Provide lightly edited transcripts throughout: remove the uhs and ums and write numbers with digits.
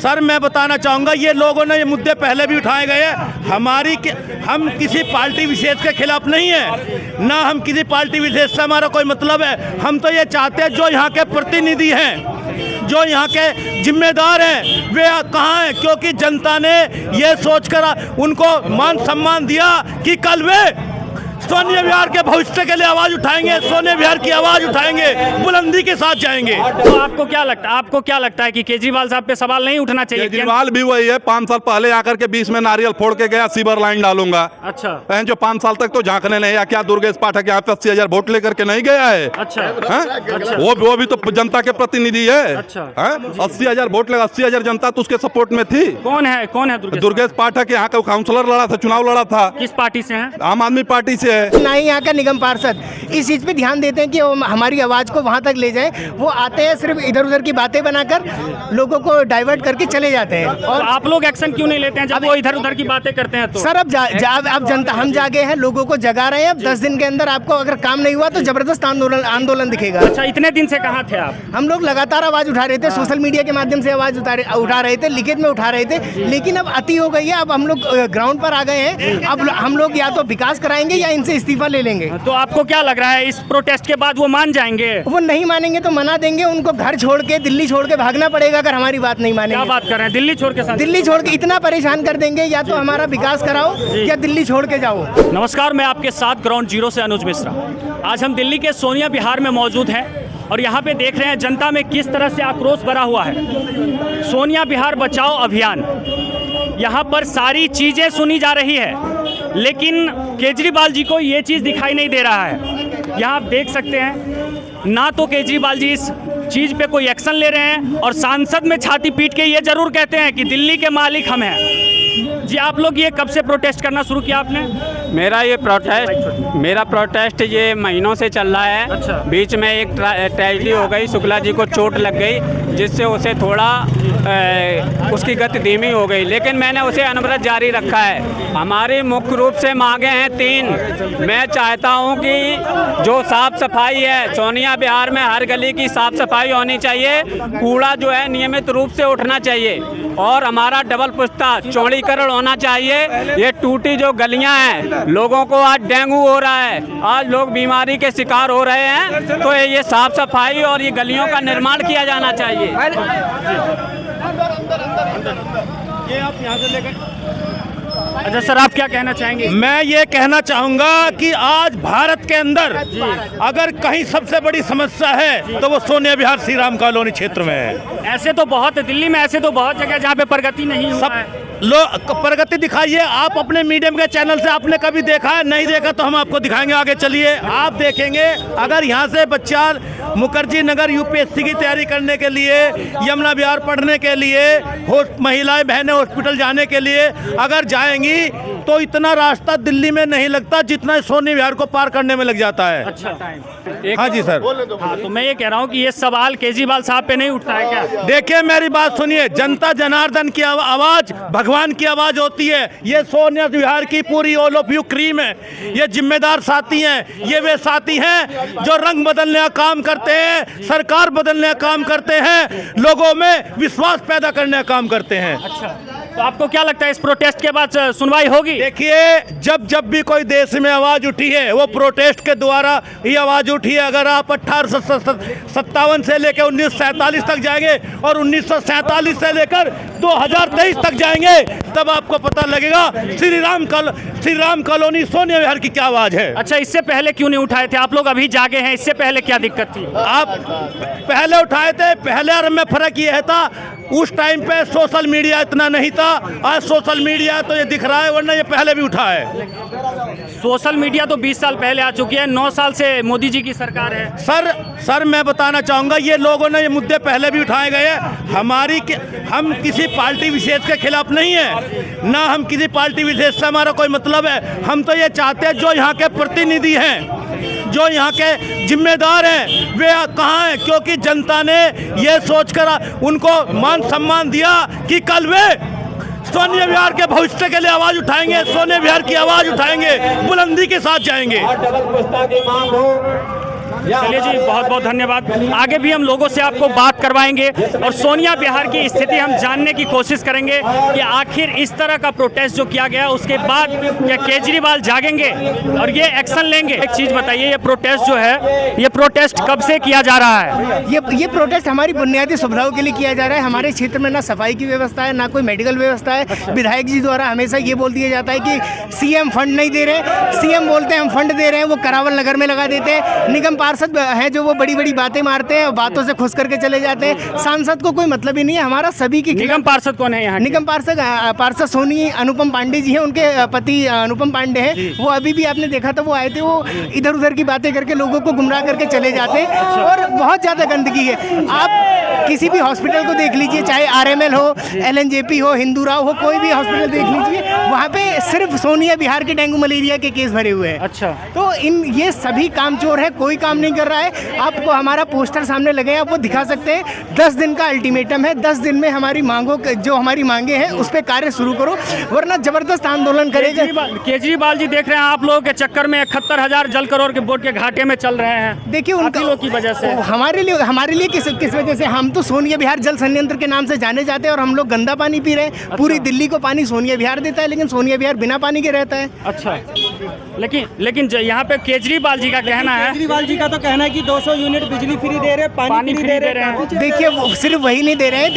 Sir मैं बताना चाहूँगा, ये लोगों ने ये मुद्दे पहले भी उठाए गए हैं। हम किसी पार्टी विशेष के खिलाफ नहीं है, ना हम किसी पार्टी विशेष से हमारा कोई मतलब है। हम तो ये चाहते हैं जो यहाँ के प्रतिनिधि हैं, जो यहाँ के जिम्मेदार हैं, वे कहाँ हैं? क्योंकि जनता ने ये सोचकर उनको मान सम्मान दिया कि कल वे सोनिया विहार के भविष्य के लिए आवाज उठाएंगे, सोनिया विहार की आवाज उठाएंगे, बुलंदी के साथ जाएंगे। तो आपको क्या लगता है कि केजरीवाल साहब पे सवाल नहीं उठना चाहिए? केजरीवाल भी वही है, 5 साल पहले आकर के 20 में नारियल फोड़ के गया, सीवर लाइन डालूंगा। अच्छा, जो 5 साल तक तो झांकने नहीं आया। क्या दुर्गेश पाठक यहाँ पे 80,000 वोट लेकर के नहीं गया है? अच्छा, वो भी तो जनता के प्रतिनिधि है। अच्छा, 80,000 वोट लगा, 80,000 जनता तो उसके सपोर्ट में थी। कौन है दुर्गेश पाठक यहाँ का काउंसलर लड़ा था, चुनाव लड़ा था। किस पार्टी से है? आम आदमी पार्टी से है। ना ही यहाँ का निगम पार्षद इस चीज़ पे ध्यान देते हैं कि हमारी आवाज़ को वहाँ तक ले जाएं। वो आते हैं सिर्फ इधर उधर की बातें बनाकर लोगों को डाइवर्ट करके चले जाते हैं। और तो आप लोग एक्शन क्यों नहीं लेते हैं जब वो इधर उधर की बातें करते हैं? तो सर अब जनता हम जागे हैं, लोगों को जगा रहे हैं। अब 10 दिन के अंदर आपको अगर काम नहीं हुआ तो जबरदस्त आंदोलन दिखेगा। अच्छा, इतने दिन से कहाँ थे आप? हम लोग लगातार आवाज़ उठा रहे थे, सोशल मीडिया के माध्यम से आवाज़ उठा रहे थे, लिखित में उठा रहे थे, लेकिन अब अति हो गई है। अब हम लोग ग्राउंड पर आ गए हैं। अब हम लोग या तो विकास कराएंगे या इनसे इस्तीफा ले लेंगे। तो आपको क्या लग रहा है इस प्रोटेस्ट के बाद वो मान जाएंगे? वो नहीं मानेंगे तो मना देंगे, उनको घर छोड़ के दिल्ली छोड़ के भागना पड़ेगा अगर हमारी बात नहीं मानेंगे। क्या बात कर रहे हैं? दिल्ली छोड़ के? दिल्ली छोड़ के इतना परेशान कर देंगे, या तो हमारा विकास कराओ या दिल्ली छोड़ के जाओ। नमस्कार, मैं आपके साथ ग्राउंड जीरो से अनुज मिश्रा। आज हम दिल्ली के सोनिया विहार में मौजूद हैं और यहाँ पे देख रहे हैं जनता में किस तरह से आक्रोश भरा हुआ है। सोनिया विहार बचाओ अभियान, यहाँ पर सारी चीज़ें सुनी जा रही है, लेकिन केजरीवाल जी को ये चीज़ दिखाई नहीं दे रहा है। यहाँ आप देख सकते हैं, ना तो केजरीवाल जी इस चीज़ पे कोई एक्शन ले रहे हैं और सांसद में छाती पीट के ये जरूर कहते हैं कि दिल्ली के मालिक हम हैं। जी, आप लोग ये कब से प्रोटेस्ट करना शुरू किया आपने? मेरा प्रोटेस्ट ये महीनों से चल रहा है। अच्छा। बीच में एक ट्रेजेडी हो गई, शुक्ला जी को चोट लग गई, जिससे उसे थोड़ा उसकी गति धीमी हो गई, लेकिन मैंने उसे अनवरत जारी रखा है। हमारी मुख्य रूप से मांगे हैं 3। मैं चाहता हूं कि जो साफ सफाई है, सोनिया विहार में हर गली की साफ सफाई होनी चाहिए, कूड़ा जो है नियमित रूप से उठना चाहिए, और हमारा डबल पुश्ता चौड़ीकरण होना चाहिए। ये टूटी जो गलियां हैं, लोगों को आज डेंगू हो रहा है, आज लोग बीमारी के शिकार हो रहे हैं, तो ये साफ सफाई और ये गलियों का निर्माण किया जाना चाहिए। ये आप यहाँ से लेकर। अच्छा सर, आप क्या कहना चाहेंगे? मैं ये कहना चाहूँगा कि आज भारत के अंदर अगर कहीं सबसे बड़ी समस्या है तो वो सोनिया विहार श्री राम कॉलोनी क्षेत्र में है। ऐसे तो बहुत दिल्ली में ऐसे तो बहुत जगह जहाँ पे प्रगति नहीं हुआ है। प्रगति दिखाइए आप अपने मीडियम के चैनल से। आपने कभी देखा है? नहीं देखा तो हम आपको दिखाएंगे, आगे चलिए। आप देखेंगे अगर यहाँ से बच्चा मुखर्जी नगर यूपीएससी की तैयारी करने के लिए, यमुना विहार पढ़ने के लिए, महिलाएं बहनें हॉस्पिटल जाने के लिए अगर जाएंगी तो इतना रास्ता दिल्ली में नहीं लगता जितना सोनिया विहार को पार करने में लग जाता है। अच्छा टाइम। हाँ जी सर। हाँ, तो मैं ये कह रहा हूँ कि ये सवाल केजरीवाल साहब पे नहीं उठता है क्या? देखिए मेरी बात सुनिए, जनता जनार्दन की आवाज भगवान की आवाज होती है। ये सोनिया विहार की पूरी ऑल ऑफ यू क्रीम है। ये जिम्मेदार साथी हैं, ये वे साथी हैं जो रंग बदलने का काम करते हैं, सरकार बदलने का काम करते हैं, लोगों में विश्वास पैदा करने का काम करते हैं। अच्छा, तो आपको क्या लगता है इस प्रोटेस्ट के बाद सुनवाई होगी? देखिए, जब भी कोई देश में आवाज उठी है वो प्रोटेस्ट के द्वारा ही आवाज उठी है। अगर आप 1857 से लेकर 1947 तक जाएंगे और 1947 से लेकर 2023 तक जाएंगे, तब आपको पता लगेगा श्री राम कॉलोनी सोनिया विहार की क्या आवाज है। अच्छा, इससे पहले क्यों नहीं उठाए थे? आप लोग अभी जागे हैं, इससे पहले क्या दिक्कत थी? आप पहले उठाए थे, पहले और में फर्क ये था उस टाइम पे सोशल मीडिया इतना नहीं था। आज सोशल मीडिया तो ये दिख रहा है, वरना ये पहले भी उठा है। सोशल मीडिया तो 20 साल पहले आ चुकी है, 9 साल से मोदी जी की सरकार है। सर मैं बताना चाहूँगा, ये लोगों ने ये मुद्दे पहले भी उठाए गए हैं। हम किसी पार्टी विशेष के खिलाफ नहीं है, ना हम किसी पार्टी विशेष से हमारा कोई मतलब है। हम तो ये चाहते हैं जो यहाँ के प्रतिनिधि हैं, जो यहाँ के जिम्मेदार हैं, वे कहाँ हैं? क्योंकि जनता ने ये सोचकर उनको मान सम्मान दिया कि कल वे सोनिया विहार के भविष्य के लिए आवाज उठाएंगे, सोनिया विहार की आवाज उठाएंगे, बुलंदी के साथ जाएंगे। चलिए जी, बहुत बहुत धन्यवाद। आगे भी हम लोगों से आपको बात करवाएंगे और सोनिया बिहार की स्थिति हम जानने की कोशिश करेंगे कि आखिर इस तरह का प्रोटेस्ट जो किया गया उसके बाद क्या केजरीवाल जागेंगे और ये एक्शन लेंगे। एक चीज़ बताइए, ये प्रोटेस्ट जो है, ये प्रोटेस्ट कब से किया जा रहा है? ये प्रोटेस्ट हमारी बुनियादी सुविधाओं के लिए किया जा रहा है। हमारे क्षेत्र में ना सफाई की व्यवस्था है, ना कोई मेडिकल व्यवस्था है। विधायक जी द्वारा हमेशा ये बोल दिया जाता है कि सीएम फंड नहीं दे रहे, सीएम बोलते हैं हम फंड दे रहे हैं, वो करावल नगर में लगा देते हैं। निगम पार्षद हैं जो वो बड़ी बड़ी बातें मारते हैं और बातों से खुश करके चले जाते हैं। सांसद को कोई मतलब ही नहीं है। हमारा सभी की निगम पार्षद कौन है यहाँ? निगम पार्षद सोनी अनुपम पांडे जी हैं, उनके पति अनुपम पांडे हैं। वो अभी भी आपने देखा था, वो आए थे, वो इधर उधर की बातें करके लोगों को गुमराह करके चले जाते हैं और बहुत ज़्यादा गंदगी है। आप किसी भी हॉस्पिटल को देख लीजिए, चाहे आरएमएल हो, एलएनजेपी हो, हिंदूराव हो, कोई भी हॉस्पिटल देख लीजिए, वहाँ पे सिर्फ सोनिया बिहार के डेंगू मलेरिया के केस भरे हुए हैं। अच्छा, तो ये सभी कामचोर है, कोई काम नहीं कर रहा है। आपको हमारा पोस्टर सामने लगे हैं, आप वो दिखा सकते हैं। 10 दिन का अल्टीमेटम है, 10 दिन में हमारी मांगों जो हमारी मांगे हैं उस पर कार्य शुरू करो, वरना जबरदस्त आंदोलन करेगा। केजरीवाल जी देख रहे हैं आप लोगों के चक्कर में 71,000 जल करोड़ के बोर्ड के घाटे में चल रहे हैं। देखिए उनका लोगों की वजह से हमारे लिए किस वजह से? हम तो सोनिया बिहार जल संयंत्र के नाम से जाने जाते हैं और हम लोग गंदा पानी पी रहे हैं। अच्छा। पूरी दिल्ली को पानी सोनिया बिहार देता है, लेकिन सोनिया बिहार बिना पानी के रहता है। अच्छा, लेकिन यहाँ पे केजरीवाल जी का कहना है, केजरीवाल जी का तो कहना है कि 200 यूनिट बिजली फ्री दे रहे हैं, पानी फ्री दे रहे हैं। देखिए वो सिर्फ वही नहीं दे रहे हैं,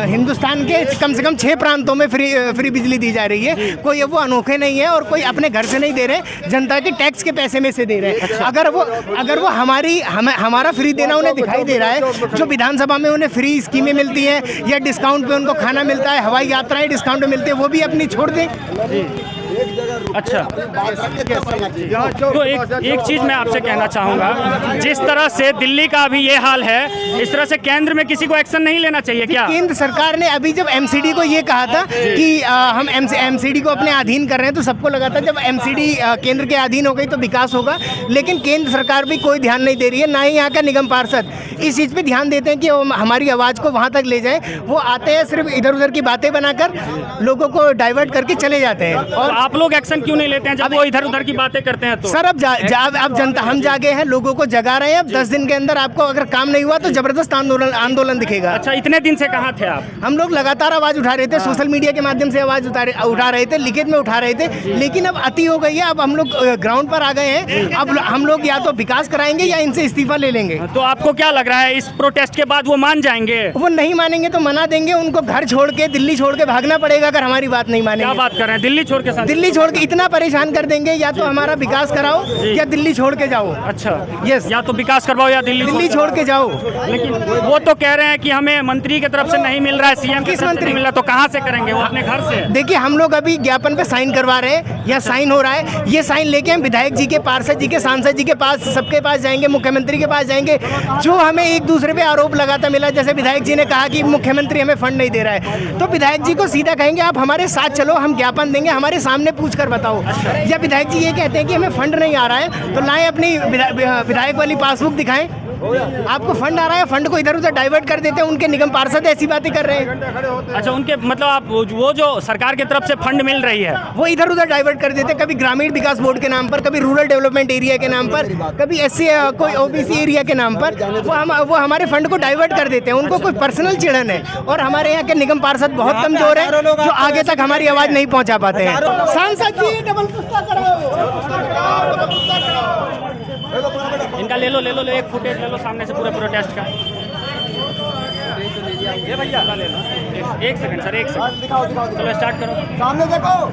हिंदुस्तान के कम से कम 6 प्रांतों में फ्री बिजली दी जा रही है। कोई वो अनोखे नहीं है और कोई अपने घर से नहीं दे रहे, जनता के टैक्स के पैसे में से दे रहे हैं। अच्छा। अगर वो हमारा फ्री देना उन्हें दिखाई दे रहा है, जो विधानसभा में उन्हें फ्री स्कीमें मिलती हैं या डिस्काउंट पे उनको खाना मिलता है, हवाई यात्राएं डिस्काउंट में मिलती है, वो भी अपनी छोड़ दें। अच्छा, तो एक चीज़ मैं आपसे कहना चाहूँगा, जिस तरह से दिल्ली का अभी ये हाल है, इस तरह से केंद्र में किसी को एक्शन नहीं लेना चाहिए क्या? केंद्र सरकार ने अभी जब एमसीडी को ये कहा था कि हम एमसीडी को अपने अधीन कर रहे हैं, तो सबको लगा था जब एमसीडी केंद्र के अधीन हो गई तो विकास होगा, लेकिन केंद्र सरकार भी कोई ध्यान नहीं दे रही है, ना ही यहाँ का निगम पार्षद इस चीज़ पे ध्यान देते हैं कि वो हमारी आवाज़ को वहाँ तक ले जाए। वो आते हैं सिर्फ इधर उधर की बातें बनाकर लोगों को डाइवर्ट करके चले जाते हैं। और आप लोग एक्शन क्यों नहीं लेते हैं जब वो इधर उधर की बातें करते हैं? तो सर अब जनता, हम जागे हैं, लोगों को जगा रहे हैं। अब 10 दिन के अंदर आपको अगर काम नहीं हुआ तो जबरदस्त आंदोलन दिखेगा। अच्छा, इतने दिन से कहाँ थे आप? हम लोग लगातार आवाज़ उठा रहे थे, सोशल मीडिया के माध्यम से आवाज़ उठा रहे थे, लिखित में उठा रहे थे, लेकिन अब अति हो गई है। अब हम लोग ग्राउंड पर आ गए हैं। अब हम लोग या तो विकास कराएंगे या इनसे इस्तीफा ले लेंगे। तो आपको क्या लग रहा है, इस प्रोटेस्ट के बाद वो मान जाएंगे? वो नहीं मानेंगे तो मना देंगे, उनको घर छोड़ के, दिल्ली छोड़ के भागना पड़ेगा अगर हमारी बात नहीं मानेंगे। क्या बात कर रहे हैं? दिल्ली छोड़ के? दिल्ली छोड़ के इतना परेशान कर देंगे, या तो हमारा विकास कराओ या दिल्ली छोड़ के जाओ। अच्छा, यस, या तो विकास करवाओ या दिल्ली छोड़ के जाओ। लेकिन वो तो कह रहे हैं कि हमें मंत्री की तरफ से नहीं मिल रहा है, सीएम किस मंत्री मिल रहा, तो कहाँ से करेंगे? वो अपने घर से। देखिए हम लोग अभी ज्ञापन पे साइन करवा रहे हैं या साइन हो रहा है। ये साइन लेके हम विधायक जी के, पार्षद जी के, सांसद जी के पास, सबके पास जाएंगे, मुख्यमंत्री के पास जाएंगे। जो हमें एक दूसरे पे आरोप लगाता मिला, जैसे विधायक जी ने कहा कि मुख्यमंत्री हमें फंड नहीं दे रहा है, तो विधायक जी को सीधा कहेंगे आप हमारे साथ चलो, हम ज्ञापन देंगे, हमारे सामने पूछ कर बताओ। या विधायक जी ये कहते हैं कि हमें फंड नहीं आ रहा है, तो लाएं अपनी विधायक वाली पासबुक दिखाएं, आपको फंड आ रहा है, फंड को इधर उधर डाइवर्ट कर देते हैं। उनके निगम पार्षद ऐसी बातें कर रहे हैं। अच्छा, उनके मतलब आप वो जो सरकार की तरफ से फंड मिल रही है वो इधर उधर डाइवर्ट कर देते हैं, कभी ग्रामीण विकास बोर्ड के नाम पर, कभी रूरल डेवलपमेंट एरिया के नाम पर, कभी एससी कोई ओबीसी एरिया के नाम पर। वो हमारे फंड को डाइवर्ट कर देते हैं। उनको कोई पर्सनल चिढ़न है। और हमारे यहाँ के निगम पार्षद बहुत कमजोर है, जो आगे तक हमारी आवाज़ नहीं पहुँचा पाते हैं। सांसद जी डबल पुस्तक इनका ले लो एक फुटेज ले लो सामने से पूरे प्रोटेस्ट का। ये भैया ले लो, एक सेकंड सर, एक सेकंड, चलो स्टार्ट करो। सामने देखो।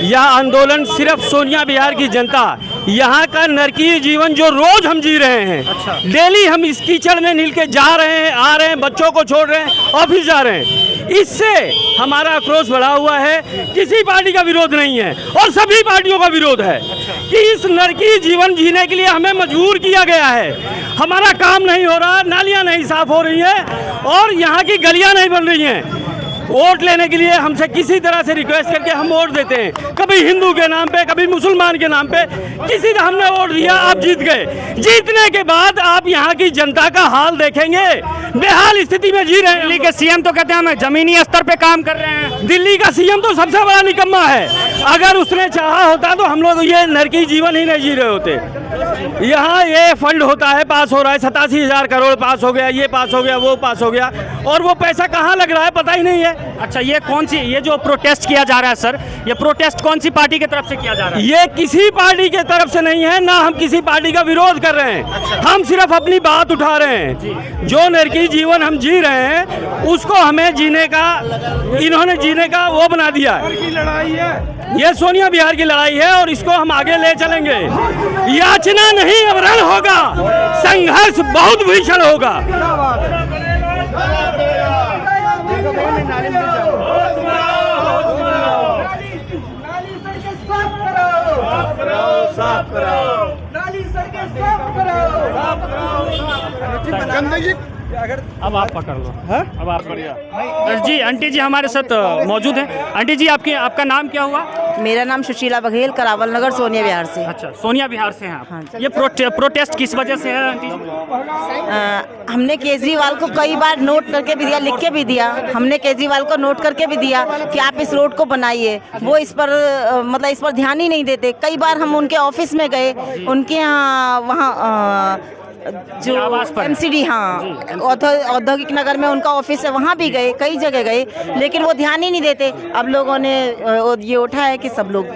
यह आंदोलन सिर्फ सोनिया बिहार की जनता, यहाँ का नरकीय जीवन जो रोज हम जी रहे हैं। अच्छा। डेली हम इस कीचड़ में नील के जा रहे हैं, आ रहे हैं, बच्चों को छोड़ रहे हैं, ऑफिस जा रहे हैं। इससे हमारा आक्रोश बढ़ा हुआ है। किसी पार्टी का विरोध नहीं है और सभी पार्टियों का विरोध है कि इस नरकीय जीवन जीने के लिए हमें मजबूर किया गया है। हमारा काम नहीं हो रहा, नालियाँ नहीं साफ हो रही हैं और यहाँ की गलियाँ नहीं बन रही हैं। वोट लेने के लिए हमसे किसी तरह से रिक्वेस्ट करके हम वोट देते हैं, कभी हिंदू के नाम पे, कभी मुसलमान के नाम पे, किसी ने हमने वोट दिया, आप जीत गए। जीतने के बाद आप यहाँ की जनता का हाल देखेंगे बेहाल स्थिति में जी रहे हैं। दिल्ली के सीएम तो कहते हैं हम जमीनी स्तर पे काम कर रहे हैं। दिल्ली का सीएम तो सबसे बड़ा निकम्मा है। अगर उसने चाहा होता तो हम लोग ये नरकी जीवन ही नहीं जी रहे होते। यहाँ ये फंड होता है, पास हो रहा है, 87,000 करोड़ पास हो गया, ये पास हो गया, वो पास हो गया, और वो पैसा कहाँ लग रहा है पता ही नहीं है। अच्छा, ये जो प्रोटेस्ट किया जा रहा है सर, ये प्रोटेस्ट कौन सी पार्टी की तरफ से किया जा रहा है? ये किसी पार्टी के तरफ से नहीं है, ना हम किसी पार्टी का विरोध कर रहे हैं। हम सिर्फ अपनी बात उठा रहे हैं। जो नरकी जीवन हम जी रहे हैं उसको हमें जीने का, इन्होंने जीने का वो बना दिया है। ये सोनिया बिहार की लड़ाई है और इसको हम आगे ले चलेंगे। याचना नहीं, अब रण होगा, संघर्ष बहुत भीषण होगा। अब आप पकड़ लो। अब आप बढ़िया जी। आंटी जी हमारे साथ मौजूद हैं। आंटी जी आपका नाम क्या हुआ? मेरा नाम सुशीला बघेल, करावल नगर, सोनिया बिहार से। अच्छा, सोनिया बिहार से हैं आप। हाँ। ये प्रोटेस्ट किस वजह से है आंटी जी? हमने केजरीवाल को कई बार नोट करके भी दिया, लिख के भी दिया। हमने केजरीवाल को नोट करके भी दिया कि आप इस रोड को बनाइए। वो इस पर मतलब इस पर ध्यान ही नहीं देते। कई बार हम उनके ऑफिस में गए, उनके यहाँ वहाँ जो MCD, हाँ, औद्योगिक नगर में उनका ऑफिस है, वहाँ भी गए, कई जगह गए, लेकिन वो ध्यान ही नहीं देते। अब लोगों ने ये उठा है कि सब लोग,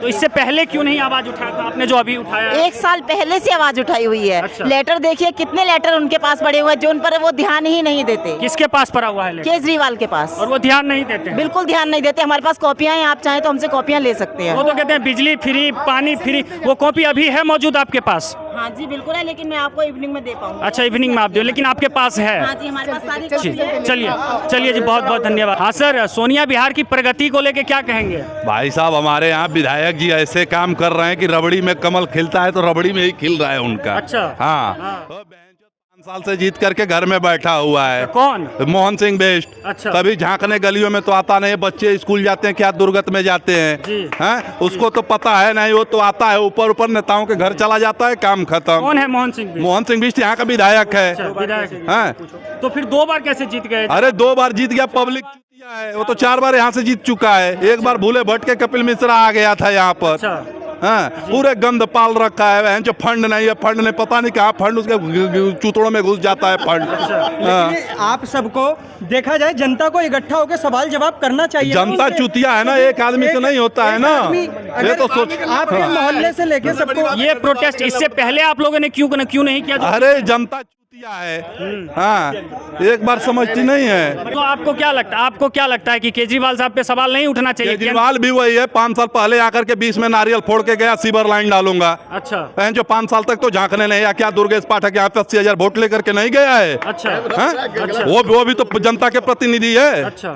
तो इससे पहले क्यों नहीं आवाज उठाया था आपने जो अभी उठाया है? 1 साल पहले से आवाज उठाई हुई है। अच्छा। लेटर देखिए, कितने लेटर उनके पास पड़े हुए हैं जो उन पर वो ध्यान ही नहीं देते। किसके पास पड़ा हुआ है? केजरीवाल के पास। और वो ध्यान नहीं देते हैं? बिल्कुल ध्यान नहीं देते। हमारे पास कॉपियां हैं, आप चाहें तो हमसे कॉपियां ले सकते हैं। वो तो कहते हैं बिजली फ्री, पानी फ्री। वो कॉपी अभी है मौजूद आपके पास? हाँ जी बिल्कुल है, लेकिन मैं आपको इवनिंग में दे पाऊंगा। अच्छा, इवनिंग में आप दो, लेकिन आपके पास है? हाँ जी, हमारे पास सारी जी, कॉपियां। चलिए जी, बहुत बहुत धन्यवाद। हाँ सर, सोनिया बिहार की प्रगति को लेके क्या कहेंगे? भाई साहब, हमारे यहाँ विधायक जी ऐसे काम कर रहे हैं कि रबड़ी में कमल खिलता है तो रबड़ी में ही खिल रहा है उनका। अच्छा। हाँ। तो 5 साल से जीत करके घर में बैठा हुआ है। कौन? मोहन सिंह बेस्ट। अच्छा। कभी झांकने गलियों में तो आता नहीं। बच्चे स्कूल जाते हैं, क्या दुर्गत में जाते जी। हैं, उसको तो पता है नहीं। वो तो आता है ऊपर ऊपर नेताओं के घर चला जाता है, काम खत्म। कौन है मोहन सिंह? मोहन सिंह बिष्ट यहाँ का विधायक है। अच्छा, विधायक। हाँ। तो फिर 2 बार कैसे जीत गए? अरे 2 बार जीत गया, पब्लिक चुतिया है। वो तो 4 बार यहाँ से जीत चुका है। एक बार भूले भटके कपिल मिश्रा आ गया था यहाँ पर। अच्छा। हाँ, पूरे गंद पाल रखा है। जो फंड नहीं है, फंड नहीं, पता नहीं कहाँ फंड उसके चूतड़ों में घुस जाता है फंड। लेकिन आप सबको देखा जाए, जनता को इकट्ठा होकर सवाल जवाब करना चाहिए। जनता चुतिया है ना, एक आदमी से नहीं होता है ना। ये तो सोच, आपके मोहल्ले से लेके सबको ये प्रोटेस्ट इससे पहले आप लोगों ने क्यों नहीं किया? अरे जनता चुतिया है। हाँ, एक बार समझती नहीं है। तो आपको क्या लगता है कि केजरीवाल साहब पे सवाल नहीं उठना चाहिए? केजरीवाल भी वही है, 5 साल पहले आकर के 20 में नारियल फोड़ के गया, सीवर लाइन डालूंगा। अच्छा। जो 5 साल तक तो झांकने नहीं आया। क्या दुर्गेश पाठक यहाँ पे 80,000 वोट लेकर के नहीं गया है? अच्छा। अच्छा। वो भी तो जनता के प्रतिनिधि है। अच्छा।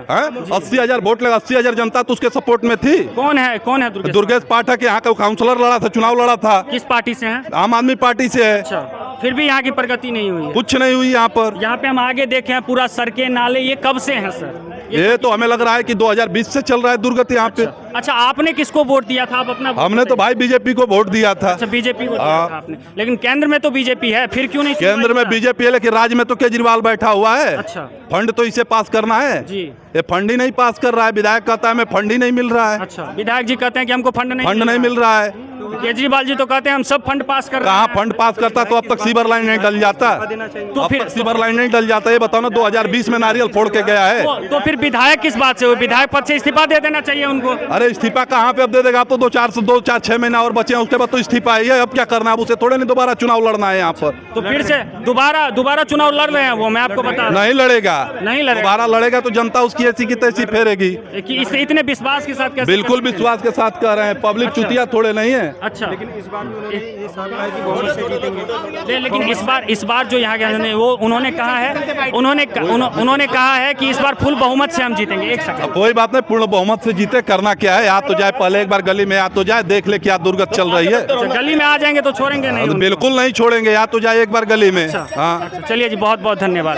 80,000 वोट लगा, 80,000 जनता तो उसके सपोर्ट में थी। कौन है दुर्गेश पाठक यहाँ का काउंसलर लड़ा था, चुनाव लड़ा था। किस पार्टी से है? आम आदमी पार्टी से है। अच्छा, फिर भी यहाँ की प्रगति नहीं हुई? कुछ नहीं हुई यहाँ पर। यहाँ पे हम आगे देखे हैं, पूरा सड़कें नाले ये कब से हैं सर? ये तो हमें लग रहा है कि 2020 से चल रहा है दुर्गति यहाँ पे। अच्छा, आपने किसको वोट दिया था? आप अपना हमने तो भाई बीजेपी को वोट दिया था। अच्छा, बीजेपी को दिया था आपने, लेकिन केंद्र में तो बीजेपी है, फिर क्यों नहीं? केंद्र में बीजेपी है, लेकिन राज्य में तो केजरीवाल बैठा हुआ है। अच्छा। फंड तो इसे पास करना है जी। ये फंड ही नहीं पास कर रहा है। विधायक कहता है हमें फंड ही नहीं मिल रहा है। अच्छा, विधायक जी कहते हैं कि हमको फंड नहीं मिल रहा है। केजरीवाल जी तो कहते हैं हम सब फंड पास कर रहे कहाँ हैं। फंड पास करता तो अब तक सीवर लाइन नहीं डल जाता। तो फिर सीवर लाइन नहीं डल जाता। ये बताओ ना, 2020 में नारियल फोड़ के गया है। तो फिर विधायक किस बात से? विधायक पद से इस्तीफा दे देना चाहिए उनको। अरे इस्तीफा कहाँ पे अब दे देगा? अब तो 2-4-6 महीना और बचे हैं, उसके बाद तो इस्तीफा है। अब क्या करना है? अब उसे थोड़े नहीं दोबारा चुनाव लड़ना है यहाँ पर। तो फिर से दोबारा चुनाव लड़ रहे हैं वो, मैं आपको बता नहीं लड़ेगा। नहीं लड़ेगा। दोबारा लड़ेगा तो जनता उसकी ऐसी की तैसी फेरेगी। इतने विश्वास के साथ? बिल्कुल विश्वास के साथ कह रहे हैं। पब्लिक चुतिया थोड़े नहीं है। अच्छा, लेकिन इस बार जो यहाँ के वो उन्होंने कहा है कि इस बार फुल बहुमत से हम जीतेंगे। एक सेकंड, कोई बात नहीं, पूर्ण बहुमत से जीते। करना क्या है? आ तो जाए, पहले एक बार गली में आ तो जाए, देख ले क्या दुर्गत चल रही है। गली में आ जाएंगे तो छोड़ेंगे नहीं? बिल्कुल नहीं छोड़ेंगे। आ तो जाए एक बार गली में। हाँ, चलिए जी, बहुत बहुत धन्यवाद।